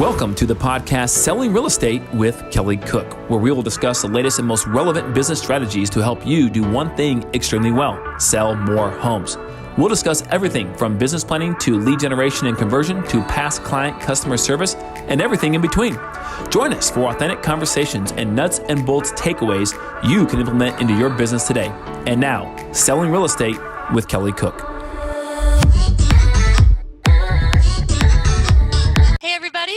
Welcome to the podcast Selling Real Estate with Kelly Cook, where we will discuss the latest and most relevant business strategies to help you do one thing extremely well: sell more homes. We'll discuss everything from business planning to lead generation and conversion to past client customer service and everything in between. Join us for authentic conversations and nuts and bolts takeaways you can implement into your business today. And now, Selling Real Estate with Kelly Cook.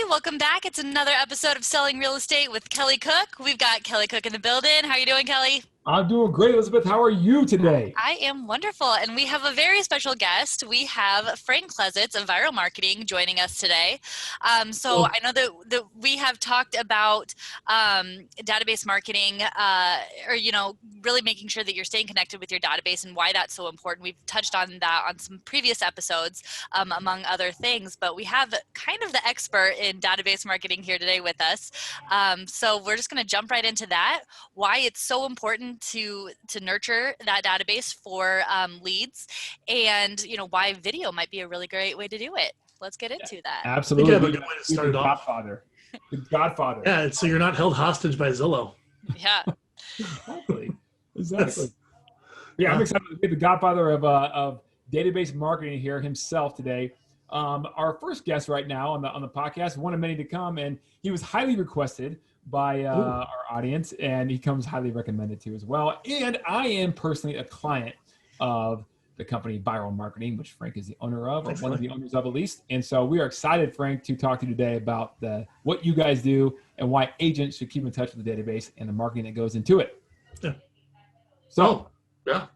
Welcome back. It's another episode of Selling Real Estate with Kelly Cook. We've got Kelly Cook in the building. How are you doing, Kelly? I'm doing great, Elizabeth. How are you today? I am wonderful. And we have a very special guest. We have Frank Klesitz of Vyral Marketing joining us today. I know that we have talked about database marketing, really making sure that you're staying connected with your database and why that's so important. We've touched on that on some previous episodes, among other things, but we have kind of the expert in database marketing here today with us. So we're just going to jump right into that, why it's so important to nurture that database for leads, and why video might be a really great way to do it. Let's get into that. Absolutely. I think I have a good way to start it off. The Godfather. Yeah, so you're not held hostage by Zillow. Yeah. Exactly. Yeah, I'm excited to be the Godfather of database marketing here himself today. Our first guest right now on the podcast, one of many to come, and he was highly requested by our audience, and he comes highly recommended too as well. And I am personally a client of the company Vyral Marketing, which Frank is the owner of, or one of the owners of at least. And so we are excited, Frank, to talk to you today about what you guys do and why agents should keep in touch with the database and the marketing that goes into it. Yeah. So, yeah,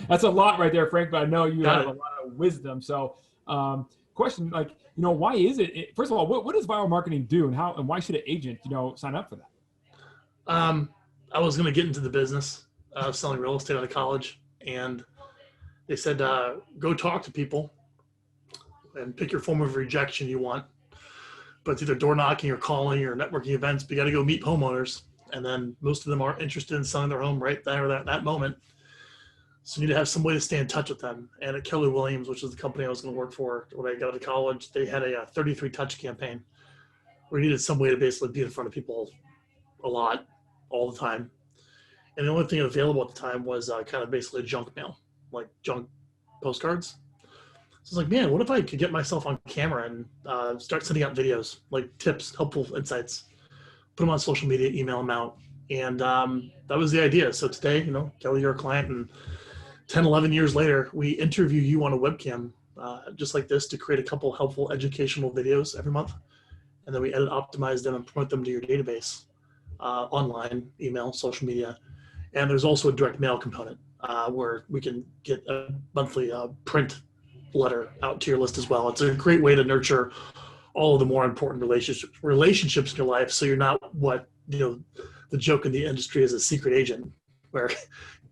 that's a lot right there, Frank, but I know you Got have it. a lot of wisdom. So, question, why is it? First of all, what does Vyral Marketing do, and why should an agent, sign up for that? I was going to get into the business of selling real estate out of college, and they said, go talk to people and pick your form of rejection you want. But it's either door knocking or calling or networking events, but you got to go meet homeowners. And then most of them aren't interested in selling their home right there or that moment. So you need to have some way to stay in touch with them. And at Keller Williams, which is the company I was going to work for when I got to college, they had a 33 touch campaign where you needed some way to basically be in front of people a lot, all the time. And the only thing available at the time was kind of basically junk mail, like junk postcards. So I was like, man, what if I could get myself on camera and start sending out videos, like tips, helpful insights, put them on social media, email them out. And that was the idea. So today, Kelly, you're a client, and 10, 11 years later, we interview you on a webcam just like this to create a couple helpful educational videos every month. And then we edit, optimize them, and promote them to your database, online, email, social media. And there's also a direct mail component where we can get a monthly print letter out to your list as well. It's a great way to nurture all of the more important relationships in your life, so you're not what, the joke in the industry is a secret agent, where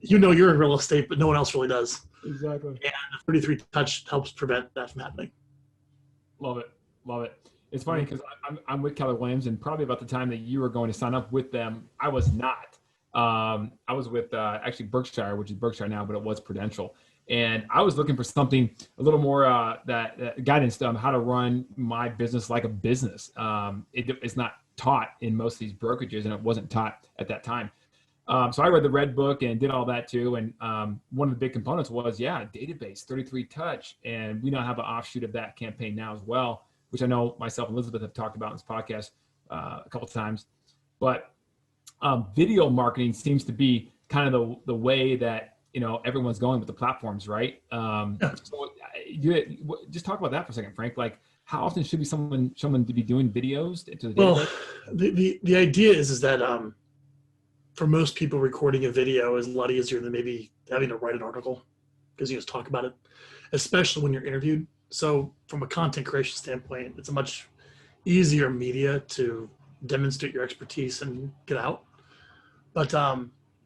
you're in real estate, but no one else really does. Exactly. And the 33 touch helps prevent that from happening. Love it. It's funny because I'm with Keller Williams, and probably about the time that you were going to sign up with them, I was not. I was with actually Berkshire, which is Berkshire now, but it was Prudential. And I was looking for something a little more that guidance on how to run my business like a business. It's not taught in most of these brokerages, and it wasn't taught at that time. So I read the Red Book and did all that too. And one of the big components was, database, 33 touch. And we now have an offshoot of that campaign now as well, which I know myself and Elizabeth have talked about in this podcast a couple of times. But video marketing seems to be kind of the way that, everyone's going with the platforms, right? So just talk about that for a second, Frank. Like, how often should someone to be doing videos to the database? Well, the idea is that for most people, recording a video is a lot easier than maybe having to write an article, because you just talk about it, especially when you're interviewed. So from a content creation standpoint, it's a much easier media to demonstrate your expertise and get out. But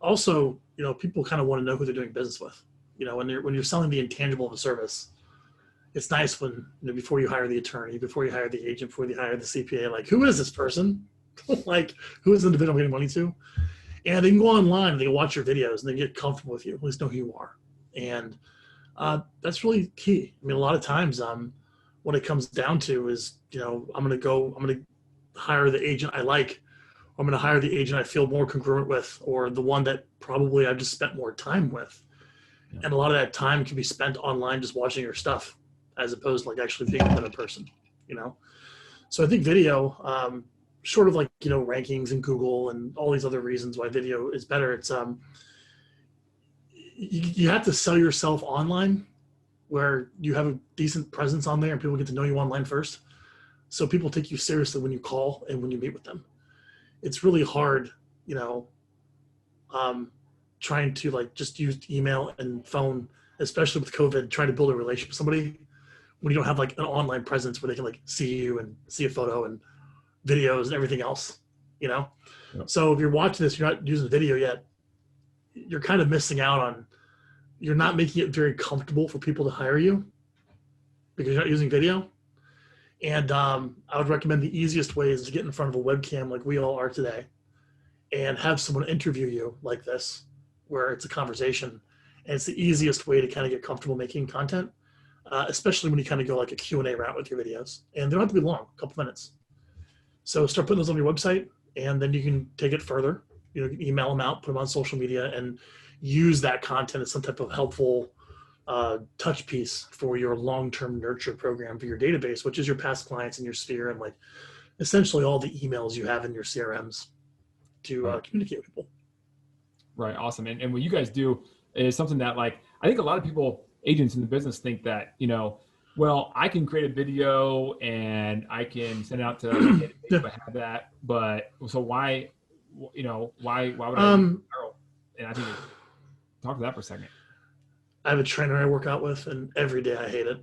also, people kind of want to know who they're doing business with. When you're selling the intangible of a service, it's nice when, before you hire the attorney, before you hire the agent, before you hire the CPA, like, who is this person? Like, who is the individual I'm getting money to? And they can go online and they can watch your videos and they get comfortable with you, at least know who you are. And that's really key. I mean, a lot of times when it comes down to is, I'm going to hire the agent I like. I'm going to hire the agent I feel more congruent with, or the one that probably I've just spent more time with. Yeah. And a lot of that time can be spent online just watching your stuff as opposed to like actually being with a person, So I think video, short of like, rankings in Google and all these other reasons why video is better, it's you have to sell yourself online where you have a decent presence on there and people get to know you online first. So people take you seriously when you call and when you meet with them. It's really hard, trying to like just use email and phone, especially with COVID, trying to build a relationship with somebody when you don't have like an online presence where they can like see you and see a photo and videos and everything else, Yep. So if you're watching this, you're not using video yet, you're kind of missing out on, you're not making it very comfortable for people to hire you because you're not using video. And I would recommend the easiest way is to get in front of a webcam like we all are today and have someone interview you like this, where it's a conversation. And it's the easiest way to kind of get comfortable making content, especially when you kind of go like a Q&A route with your videos. And they don't have to be long, a couple minutes. So start putting those on your website, and then you can take it further. You can email them out, put them on social media, and use that content as some type of helpful touch piece for your long-term nurture program for your database, which is your past clients in your sphere and like essentially all the emails you have in your CRMs to communicate with people. Right. Awesome. And what you guys do is something that like, I think a lot of people, agents in the business think that, well, I can create a video and I can send it out to if I have that, but so why would I do viral? And I think talk to that for a second. I have a trainer I work out with, and every day I hate it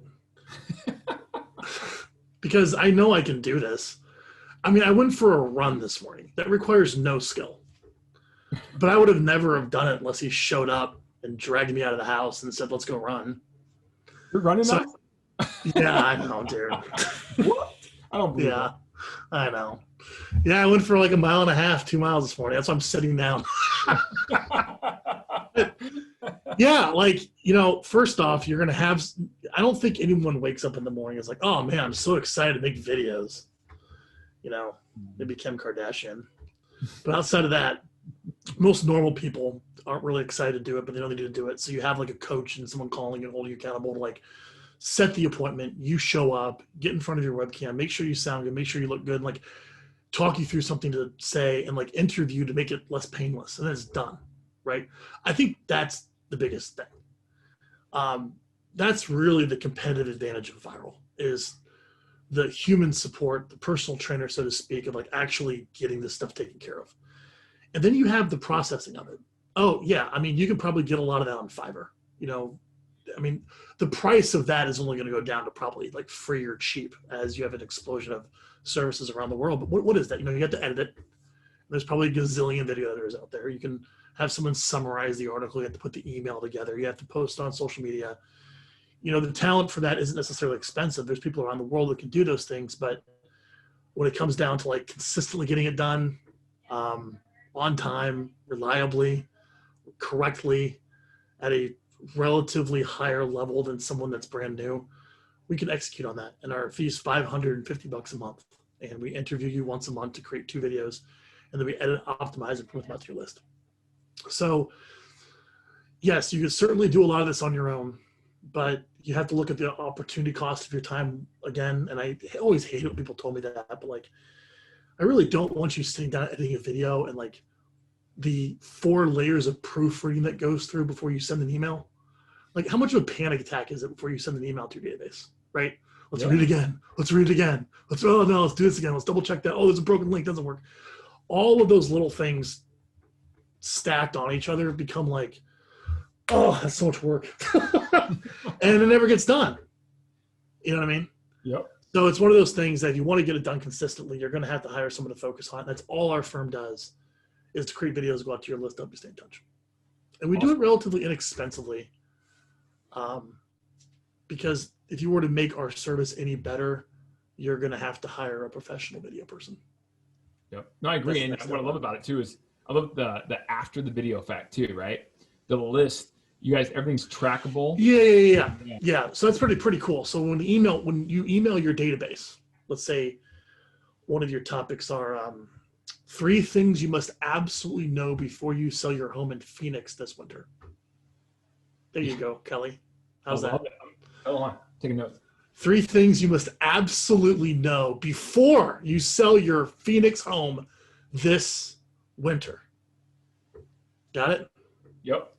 because I know I can do this. I mean, I went for a run this morning. That requires no skill, but I would have never have done it unless he showed up and dragged me out of the house and said, "Let's go run." You're running now? Yeah, I know, dude. What? I don't believe that. I know. Yeah, I went for like 1.5 miles, 2 miles this morning. That's why I'm sitting down. Yeah, like, first off, you're going to have, I don't think anyone wakes up in the morning and is like, oh man, I'm so excited to make videos. Maybe Kim Kardashian. But outside of that, most normal people aren't really excited to do it, but they know they need to do it. So you have like a coach and someone calling and holding you accountable to like set the appointment, you show up, get in front of your webcam, make sure you sound good, make sure you look good, and like talk you through something to say and like interview to make it less painless, and then it's done, right? I think that's the biggest thing. That's really the competitive advantage of Vyral, is the human support, the personal trainer, so to speak, of like actually getting this stuff taken care of. And then you have the processing of it. Oh yeah, I mean, you can probably get a lot of that on Fiverr. I mean, the price of that is only going to go down to probably like free or cheap as you have an explosion of services around the world. But what is that? You have to edit it. There's probably a gazillion video editors out there. You can have someone summarize the article. You have to put the email together. You have to post on social media. The talent for that isn't necessarily expensive. There's people around the world that can do those things. But when it comes down to like consistently getting it done on time, reliably, correctly, at a relatively higher level than someone that's brand new, we can execute on that. And our fee is $550 a month. And we interview you once a month to create 2 videos. And then we edit, optimize, and put them out to your list. So yes, you can certainly do a lot of this on your own, but you have to look at the opportunity cost of your time again. And I always hate it when people told me that, but like, I really don't want you sitting down editing a video and like the 4 layers of proofreading that goes through before you send an email. Like, how much of a panic attack is it before you send an email to your database, right? Let's read it again. Let's read it again. Let's do this again. Let's double check that. Oh, there's a broken link. Doesn't work. All of those little things stacked on each other become like, oh, that's so much work. And it never gets done. You know what I mean? Yep. So it's one of those things that if you want to get it done consistently, you're going to have to hire someone to focus on. That's all our firm does, is to create videos, go out to your list, help you stay in touch. And we do it relatively inexpensively. Because if you were to make our service any better, you're going to have to hire a professional video person. Yep. No, I agree. And what I love about it too is I love the after the video effect too, right? The list You guys, everything's trackable. Yeah. So that's pretty cool. So when you email your database, let's say one of your topics are 3 things you must absolutely know before you sell your home in Phoenix this winter. There you go, Kelly. How's that? Hold on, taking notes. 3 things you must absolutely know before you sell your Phoenix home this winter. Got it? Yep.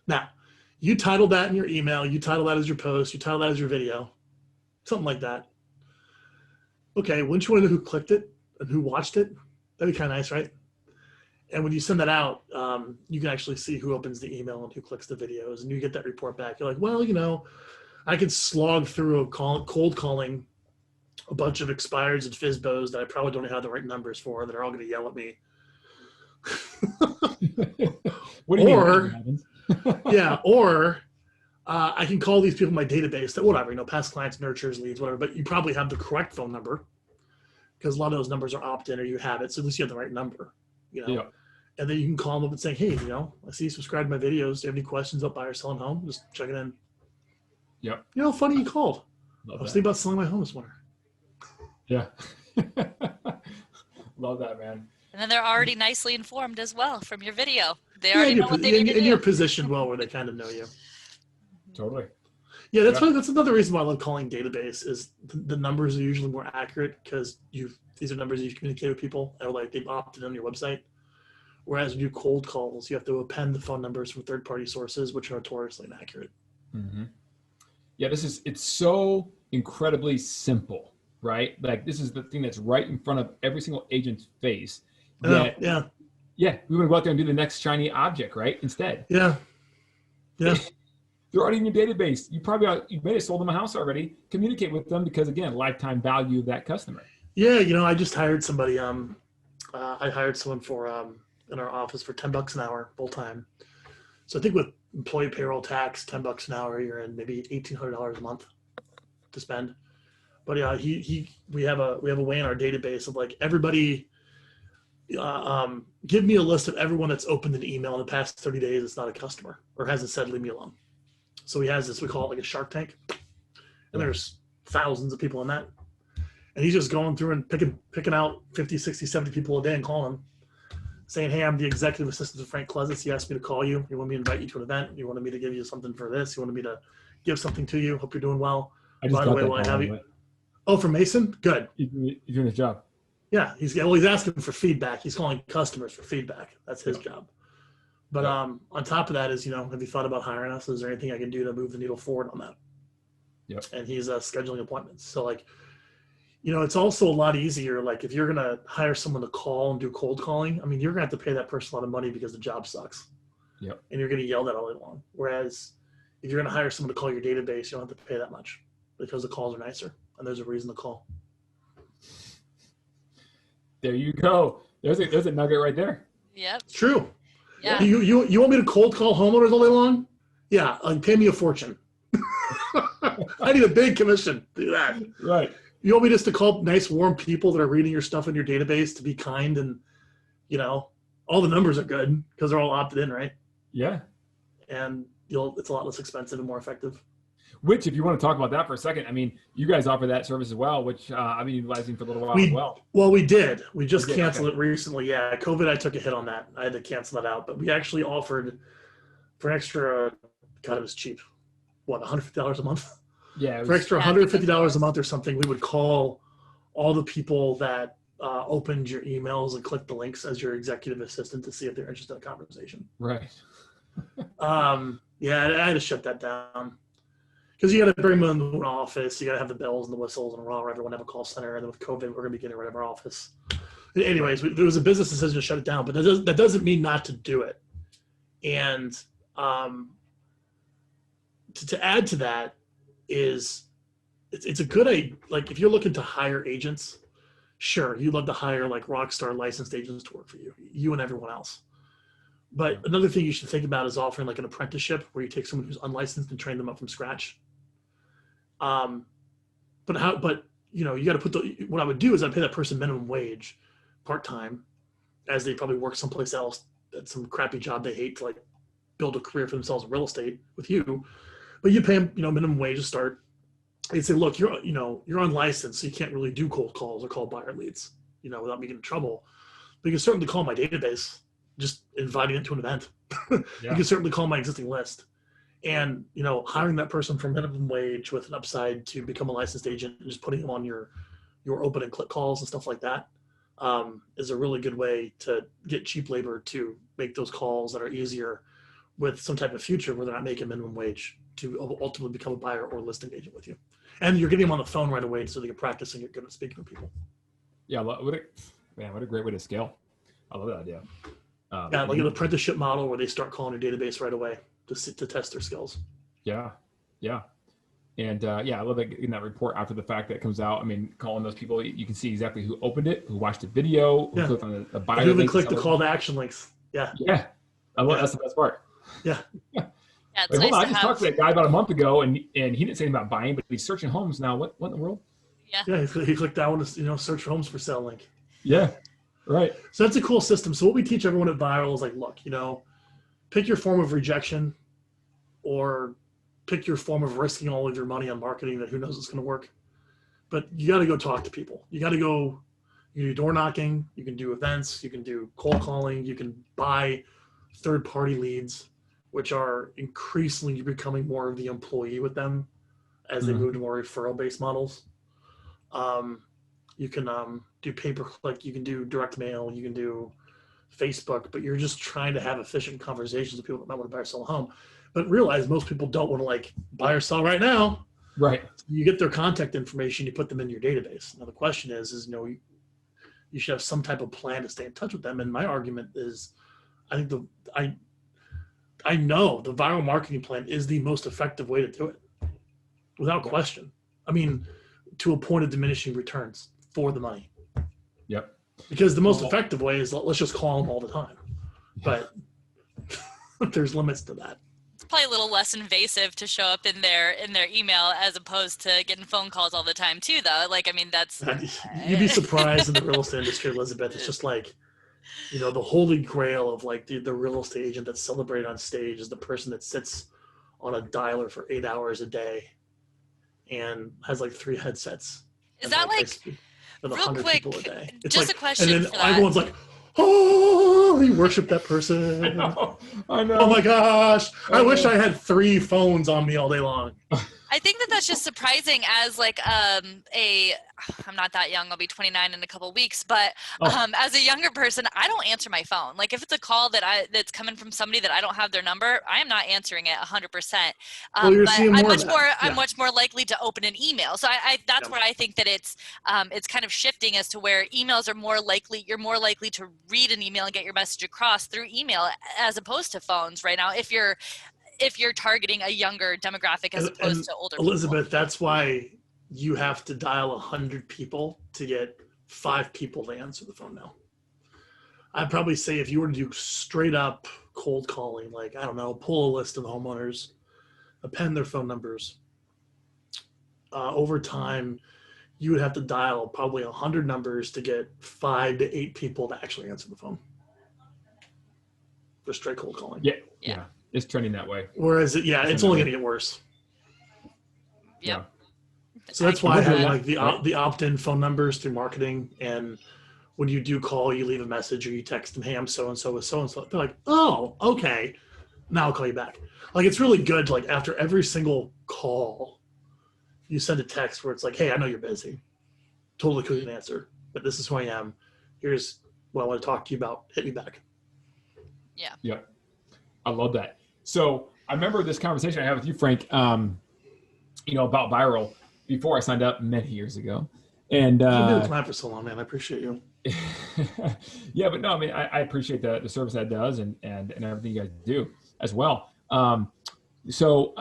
Now, you title that in your email, you title that as your post, you title that as your video, something like that. Okay, wouldn't you want to know who clicked it and who watched it? That'd be kind of nice, right? And when you send that out, you can actually see who opens the email and who clicks the videos, and you get that report back. You're like, well, I could slog through cold calling a bunch of expireds and FSBOs that I probably don't have the right numbers for, that are all going to yell at me. What do you mean? Or I can call these people in my database that whatever, past clients, nurtures, leads, whatever, but you probably have the correct phone number because a lot of those numbers are opt-in or you have it. So at least you have the right number, Yeah. And then you can call them up and say, hey, I see you subscribe to my videos. Do you have any questions about buying or selling home? Just check it in. Yep. Funny you called. Love I was that. thinking about selling my home this winter. Yeah. Love that, man. And then they're already nicely informed as well from your video. They already know what they need to do. And you're positioned well where they kind of know you. Totally. Yeah, that's another reason why I love calling database is the numbers are usually more accurate because these are numbers you communicate with people or like they've opted on your website. Whereas when you do cold calls, you have to append the phone numbers from third-party sources, which are notoriously inaccurate. Mm-hmm. Yeah, it's so incredibly simple, right? Like this is the thing that's right in front of every single agent's face. Yeah. We want to go out there and do the next shiny object, right? Instead. Yeah. They're already in your database. You may have sold them a house already. Communicate with them because again, lifetime value of that customer. Yeah, I just hired somebody. I hired someone for in our office for $10 an hour full time. So I think with employee payroll tax, $10 an hour, you're in maybe $1,800 a month to spend. But yeah, we have a way in our database of like everybody. Give me a list of everyone that's opened an email in the past 30 days. It's not a customer or hasn't said leave me alone. So he has this, we call it like a Shark Tank, and there's thousands of people in that. And he's just going through and picking out 50, 60, 70 people a day and calling them, saying, hey, I'm the executive assistant of Frank Klesitz. He asked me to call you. You want me to invite you to an event? You wanted me to give you something for this? You wanted me to give something to you? Hope you're doing well. By the way, while I have you. Oh, from Mason? Good. He's doing his job. Yeah, he's asking for feedback. He's calling customers for feedback. That's his job. But on top of that is, have you thought about hiring us? Is there anything I can do to move the needle forward on that? Yep. And he's scheduling appointments. So like, it's also a lot easier. Like if you're going to hire someone to call and do cold calling, I mean, you're going to have to pay that person a lot of money because the job sucks. Yep. And you're going to yell that all day long. Whereas if you're going to hire someone to call your database, you don't have to pay that much because the calls are nicer and there's a reason to call. There you go. There's a nugget right there. Yep. It's true. Yeah. You want me to cold call homeowners all day long? Yeah, pay me a fortune. I need a big commission to do that. Right. You want me just to call nice, warm people that are reading your stuff in your database to be kind and, all the numbers are good because they're all opted in, right? Yeah. And it's a lot less expensive and more effective. Which, if you want to talk about that for a second, I mean, you guys offer that service as well, which I've been utilizing for a little while as well. Well, we did. We just canceled it recently. Yeah, COVID, I took a hit on that. I had to cancel that out. But we actually offered for an extra, God, it was cheap. What, $150 a month? Yeah. For extra $150 a month or something, we would call all the people that opened your emails and clicked the links as your executive assistant to see if they're interested in a conversation. Right. Yeah, I had to shut that down. Because you got to bring them into an office. You got to have the bells and the whistles and everyone have a call center. And then with COVID, we're going to be getting rid of our office. Anyways, there was a business decision to shut it down, but that doesn't mean not to do it. And to add to that is it's a good idea. Like if you're looking to hire agents, sure, you'd love to hire like rock star licensed agents to work for you and everyone else. But another thing you should think about is offering like an apprenticeship where you take someone who's unlicensed and train them up from scratch. But you got to what I would do is I'd pay that person minimum wage part-time as they probably work someplace else at some crappy job they hate for like build a career for themselves in real estate with you, but you pay them, minimum wage to start. They say, look, you're unlicensed, so you can't really do cold calls or cold buyer leads, without me getting in trouble. But you can certainly call my database, just inviting it to an event. You can certainly call my existing list. And, hiring that person for minimum wage with an upside to become a licensed agent and just putting them on your open and click calls and stuff like that is a really good way to get cheap labor to make those calls that are easier with some type of future where they're not making minimum wage to ultimately become a buyer or listing agent with you. And you're getting them on the phone right away so they can practice and get good at speaking to people. Yeah, what a great way to scale. I love that idea. Like an apprenticeship model where they start calling your database right away to test their skills. Yeah. And I love that in that report after the fact that comes out. I mean, calling those people, you can see exactly who opened it, who watched the video, who clicked on the buyer link. Who even clicked clicked the call to action links. Yeah. That's the best part. Yeah. It's nice I just talked to that guy about a month ago, and he didn't say anything about buying, but he's searching homes now. What in the world? Yeah, he clicked that one to search for homes for sale link. Yeah, right. So that's a cool system. So what we teach everyone at Vyral is like, look, pick your form of rejection, or pick your form of risking all of your money on marketing that who knows it's going to work. But you got to go talk to people. You got to go. You can do door knocking. You can do events. You can do cold calling. You can buy third-party leads, which are increasingly becoming more of the employee with them as they move to more referral-based models. You can do pay-per-click, you can do direct mail, you can do Facebook, but you're just trying to have efficient conversations with people that might want to buy or sell a home. But realize most people don't want to buy or sell right now. Right. You get their contact information, you put them in your database. Now the question is you should have some type of plan to stay in touch with them. And my argument is, I know the Vyral Marketing plan is the most effective way to do it, without question. I mean, to a point of diminishing returns for the money. Yep. Because the most effective way is let's just call them all the time. But there's limits to that. It's probably a little less invasive to show up in their email as opposed to getting phone calls all the time too, though. That's you'd be surprised in the real estate industry, Elizabeth. It's just the holy grail of the real estate agent that's celebrated on stage is the person that sits on a dialer for 8 hours a day and has 3 headsets. Is that with real quick, people a day. It's just a question and then for that. Everyone's oh, we worship that person. I know. Oh my gosh. I wish I had 3 phones on me all day long. I think that's just surprising as I'm not that young. I'll be 29 in a couple of weeks, but as a younger person, I don't answer my phone. If it's a call that's coming from somebody that I don't have their number, I am not answering it 100%. I'm much more likely to open an email. So that's where I think that it's kind of shifting as to where emails are more likely. You're more likely to read an email and get your message across through email as opposed to phones right now. If you're targeting a younger demographic as opposed to older Elizabeth, people. that's why you have to dial 100 people to get 5 people to answer the phone now. I'd probably say if you were to do straight up cold calling, pull a list of the homeowners, append their phone numbers, over time, you would have to dial probably 100 numbers to get 5 to 8 people to actually answer the phone for straight cold calling. Yeah. It's trending that way. Whereas, it's only going to get worse. Yep. So that's why I have the opt-in phone numbers through marketing. And when you do call, you leave a message or you text them, hey, I'm so-and-so with so-and-so. They're like, oh, okay. Now I'll call you back. It's really good. After every single call, you send a text where it's hey, I know you're busy. Totally couldn't answer, but this is who I am. Here's what I want to talk to you about. Hit me back. Yeah. Yep. I love that. So I remember this conversation I had with you, Frank, about Vyral before I signed up many years ago. And you've been with for so long, man. I appreciate you. Yeah, but no, I mean, I appreciate the service that it does and everything you guys do as well. So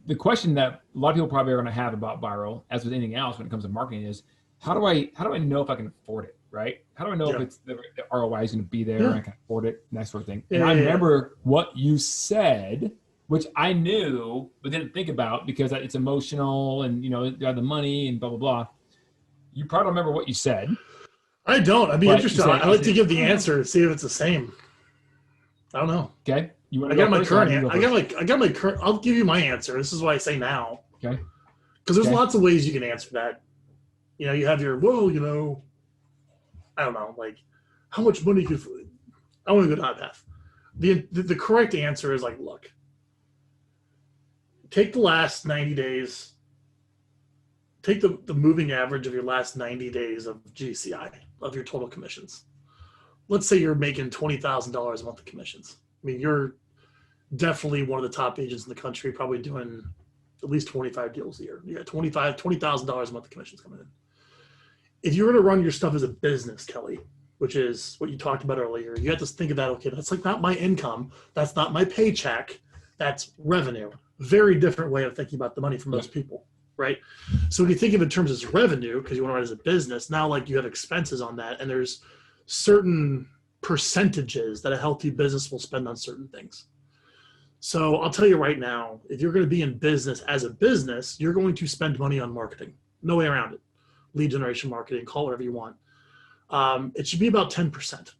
the question that a lot of people probably are going to have about Vyral, as with anything else when it comes to marketing, is how do I know if I can afford it, right? How do I know if it's the ROI is going to be there and I can afford it and that sort of thing? And I remember what you said, which I knew but didn't think about because it's emotional and you have the money and blah blah blah. You probably don't remember what you said. I don't. I'd be interested. I'd like to give the answer and see if it's the same. I don't know. Okay. You I got my current. I'll give you my answer. This is why I say now. Okay. Because there's lots of ways you can answer that. You know, you have your, well, you know, I don't know, like how much money could, I want to go down that path. The correct answer is like, look, take the last 90 days, take the moving average of your last 90 days of GCI, of your total commissions. Let's say you're making $20,000 a month of commissions. I mean, you're definitely one of the top agents in the country, probably doing at least 25 deals a year. You got $20,000 a month of commissions coming in. If you're going to run your stuff as a business, Kelly, which is what you talked about earlier, you have to think of that, okay, that's like not my income. That's not my paycheck. That's revenue. Very different way of thinking about the money for most people, right? So when you think of it in terms of revenue, because you want to run it as a business, now like you have expenses on that, and there's certain percentages that a healthy business will spend on certain things. So I'll tell you right now, if you're going to be in business as a business, you're going to spend money on marketing. No way around it. Lead generation marketing, call it whatever you want. It should be about 10%.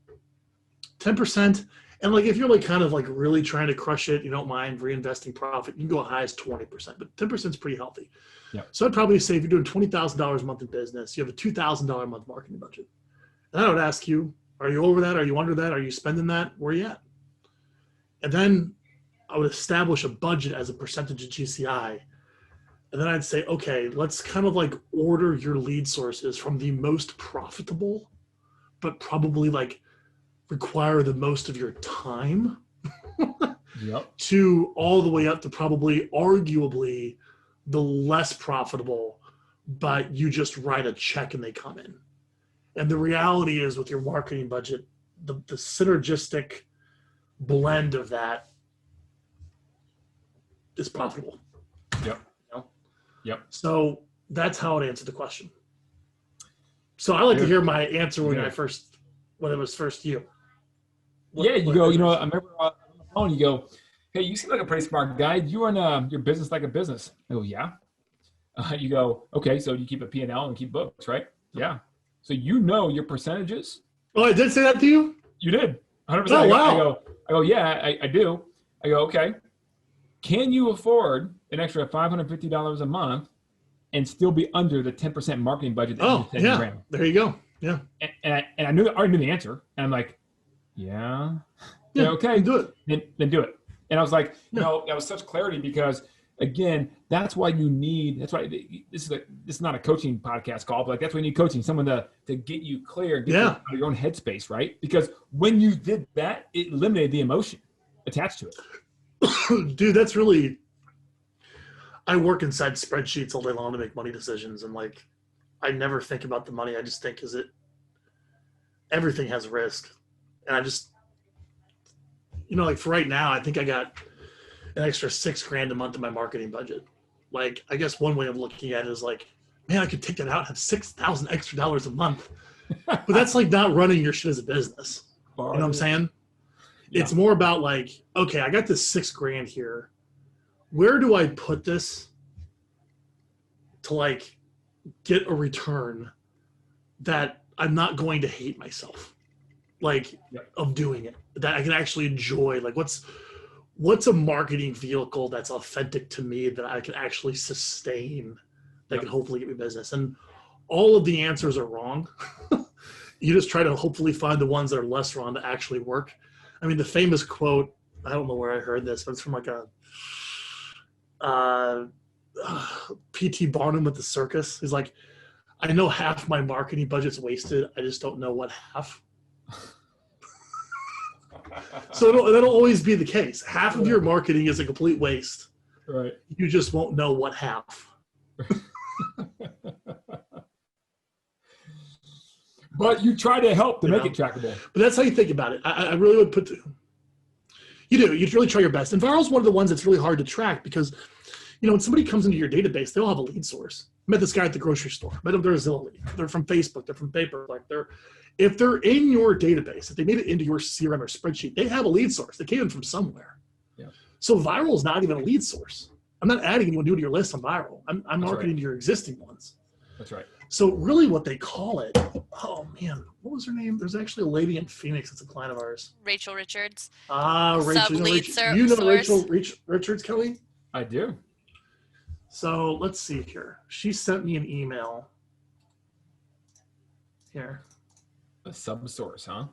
10%. And like if you're like kind of like really trying to crush it, you don't mind reinvesting profit, you can go as high as 20%, but 10% is pretty healthy. Yeah. So I'd probably say if you're doing $20,000 a month in business, you have a $2,000 a month marketing budget. And I would ask you, are you over that? Are you under that? Are you spending that? Where are you at? And then I would establish a budget as a percentage of GCI. And then I'd say, okay, let's kind of like order your lead sources from the most profitable, but probably like require the most of your time to all the way up to probably arguably the less profitable, but you just write a check and they come in. And the reality is with your marketing budget, the synergistic blend of that is profitable. Yep. Yep. So that's how I'd answer the question. So I like to hear my answer when it was first you. You go, you know, I remember on the phone, you go, hey, you seem like a pretty smart guy. You run your business like a business. I go, yeah. You go, okay, so you keep a P&L and keep books, right? Yeah. So you know your percentages. Oh, I did say that to you? You did. 100%. Oh, wow. I go, yeah, I do. I go, okay. Can you afford an extra $550 a month and still be under the 10% marketing budget that you said you ran? There you go. Yeah. And I already knew the answer. And I'm like, yeah, okay. Do it. Then do it. And I was like, no, that was such clarity because, again, that's why this is not a coaching podcast call, but like that's why you need coaching, someone to get you clear, get you out of your own headspace, right? Because when you did that, it eliminated the emotion attached to it. Dude, that's really, I work inside spreadsheets all day long to make money decisions. And like, I never think about the money. I just think, everything has risk. And I just, like for right now, I think I got an extra $6,000 a month in my marketing budget. Like, I guess one way of looking at it is like, man, I could take that out and have $6,000 extra dollars a month. But that's like not running your shit as a business. You know what I'm saying? Yeah. It's more about like, okay, I got this $6,000 here. Where do I put this to like get a return that I'm not going to hate myself, like of doing it, that I can actually enjoy? Like what's a marketing vehicle that's authentic to me that I can actually sustain that can hopefully get me business? And all of the answers are wrong. You just try to hopefully find the ones that are less wrong that actually work. I mean, the famous quote, I don't know where I heard this, but it's from like a P.T. Barnum with the circus. He's like, I know half my marketing budget's wasted. I just don't know what half. So that'll always be the case. Half of your marketing is a complete waste. Right. You just won't know what half. But you try to help to make it trackable. But that's how you think about it. I really would you really try your best. And Vyral's one of the ones that's really hard to track because, when somebody comes into your database, they'll have a lead source. I met this guy at the grocery store. Met them, they're a Zillow lead. They're from Facebook. They're from Paper. Like if they're in your database, if they made it into your CRM or spreadsheet, they have a lead source. They came in from somewhere. Yeah. So Vyral is not even a lead source. I'm not adding anyone new to your list on Vyral. I'm marketing to your existing ones. That's right. So really what they call it, oh man, what was her name? There's actually a lady in Phoenix that's a client of ours. Rachel Richards. Rachel. Sub-lead You know source. Rachel Richards, Kelly? I do. So let's see here. She sent me an email. Here. A sub-source, huh?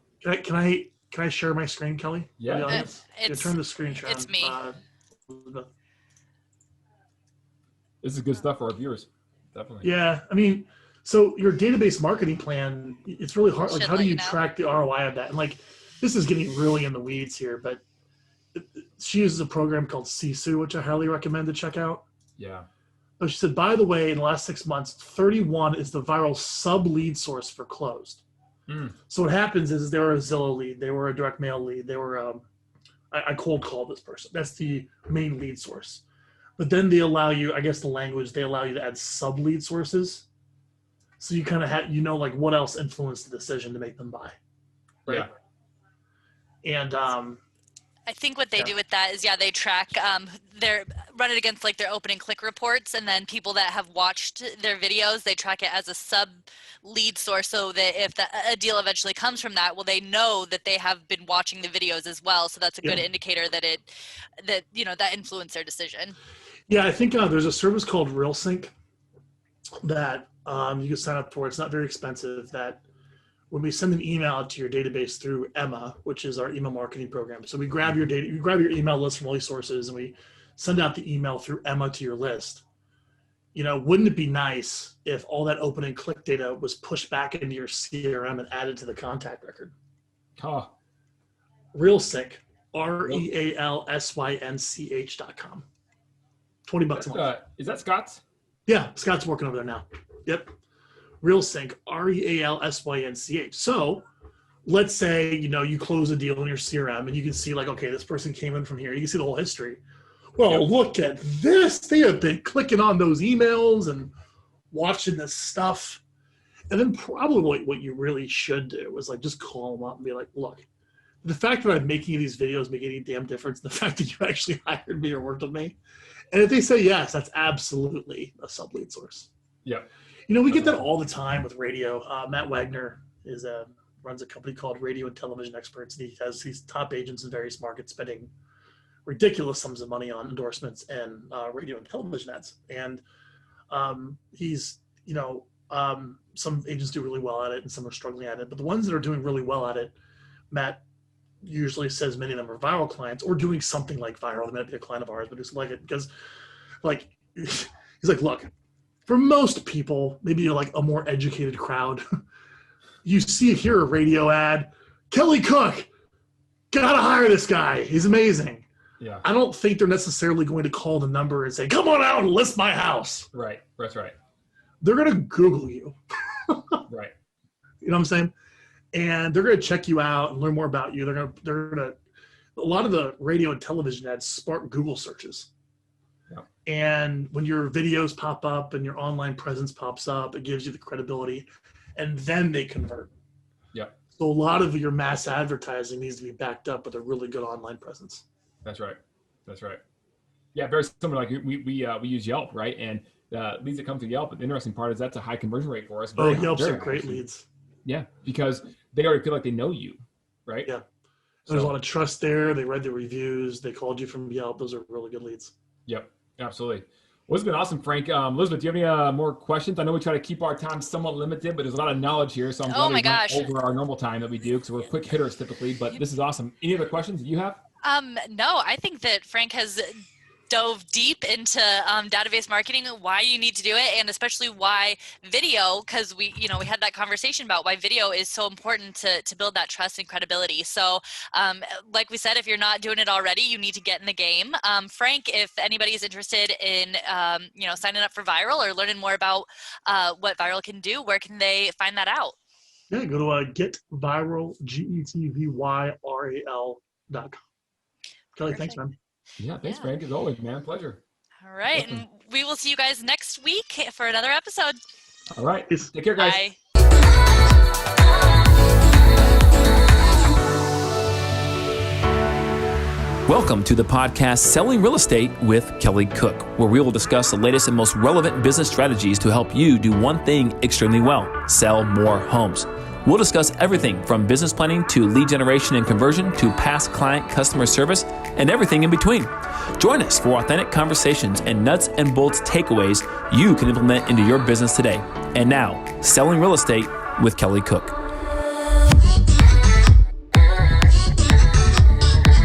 Can I share my screen, Kelly? Yeah. Turn the screen share. It's me. Elizabeth. This is good stuff for our viewers. Definitely. Yeah, I mean, so your database marketing plan, it's really hard. Like, Should how do let you you know. track the ROI of that? And like, this is getting really in the weeds here, but she uses a program called Sisu, which I highly recommend to check out. Yeah. But she said, by the way, in the last 6 months, 31 is the viral sub lead source for closed. So what happens is they were a Zillow lead, they were a direct mail lead, they were I cold called this person. That's the main lead source. But then they allow you, I guess the language, they allow you to add sub lead sources. So you kind of have, like what else influenced the decision to make them buy. Right. Yeah. And I think what they do with that is, they track, they're run it against like their open and click reports, and then people that have watched their videos, they track it as a sub lead source, so that if a deal eventually comes from that, well, they know that they have been watching the videos as well. So that's a good indicator that that influenced their decision. Yeah, I think there's a service called RealSync that you can sign up for. It's not very expensive. That when we send an email out to your database through Emma, which is our email marketing program. So we grab your data, you grab your email list from all these sources, and we send out the email through Emma to your list. Wouldn't it be nice if all that open and click data was pushed back into your CRM and added to the contact record? Oh. RealSync, RealSynch.com. $20 a month. Is that Scott's? Yeah, Scott's working over there now. Yep. RealSync, RealSynch. So let's say, you close a deal in your CRM and you can see like, okay, this person came in from here. You can see the whole history. Well, look at this. They have been clicking on those emails and watching this stuff. And then probably what you really should do is like just call them up and be like, look, the fact that I'm making these videos make any damn difference, the fact that you actually hired me or worked with me. And if they say yes, that's absolutely a sub-lead source. Yeah. We get that all the time with radio. Matt Wagner runs a company called Radio and Television Experts, and he has these top agents in various markets spending ridiculous sums of money on endorsements and radio and television ads. And he's, some agents do really well at it and some are struggling at it. But the ones that are doing really well at it, Matt usually says many of them are viral clients or doing something like viral. They might be a client of ours, but just like it because, like, he's like, look, for most people, maybe you're like a more educated crowd. You hear a radio ad, Kelly Cook, gotta hire this guy. He's amazing. Yeah. I don't think they're necessarily going to call the number and say, come on out and list my house. Right. That's right. They're going to Google you. Right. You know what I'm saying? And they're going to check you out and learn more about you. They're going to, a lot of the radio and television ads spark Google searches. Yeah. And when your videos pop up and your online presence pops up, it gives you the credibility, and then they convert. Yeah. So a lot of your mass advertising needs to be backed up with a really good online presence. That's right. That's right. Yeah, very similar. Like we use Yelp, right? And leads that come through Yelp. But the interesting part is that's a high conversion rate for us. Yelp's are great leads. Yeah, because they already feel like they know you, right? Yeah. There's a lot of trust there. They read the reviews. They called you from Yelp. Those are really good leads. Yep, absolutely. Well, it's been awesome, Frank. Elizabeth, do you have any more questions? I know we try to keep our time somewhat limited, but there's a lot of knowledge here, so I'm glad we went over our normal time that we do because we're quick hitters typically. But this is awesome. Any other questions that you have? No, I think that Frank has dove deep into database marketing, why you need to do it, and especially why video, because we had that conversation about why video is so important to build that trust and credibility. So like we said, if you're not doing it already, you need to get in the game. Frank, if anybody is interested in signing up for Vyral or learning more about what Vyral can do, where can they find that out? Yeah, go to getvyral, GETVYRAL.com. Kelly, Perfect. thanks, man. Yeah, thanks, Frank. As always, man. Pleasure. All right. And we will see you guys next week for another episode. All right. Take care, guys. Bye. Welcome to the podcast Selling Real Estate with Kelly Cook, where we will discuss the latest and most relevant business strategies to help you do one thing extremely well: sell more homes. We'll discuss everything from business planning to lead generation and conversion to past client customer service and everything in between. Join us for authentic conversations and nuts and bolts takeaways you can implement into your business today. And now, Selling Real Estate with Kelly Cook.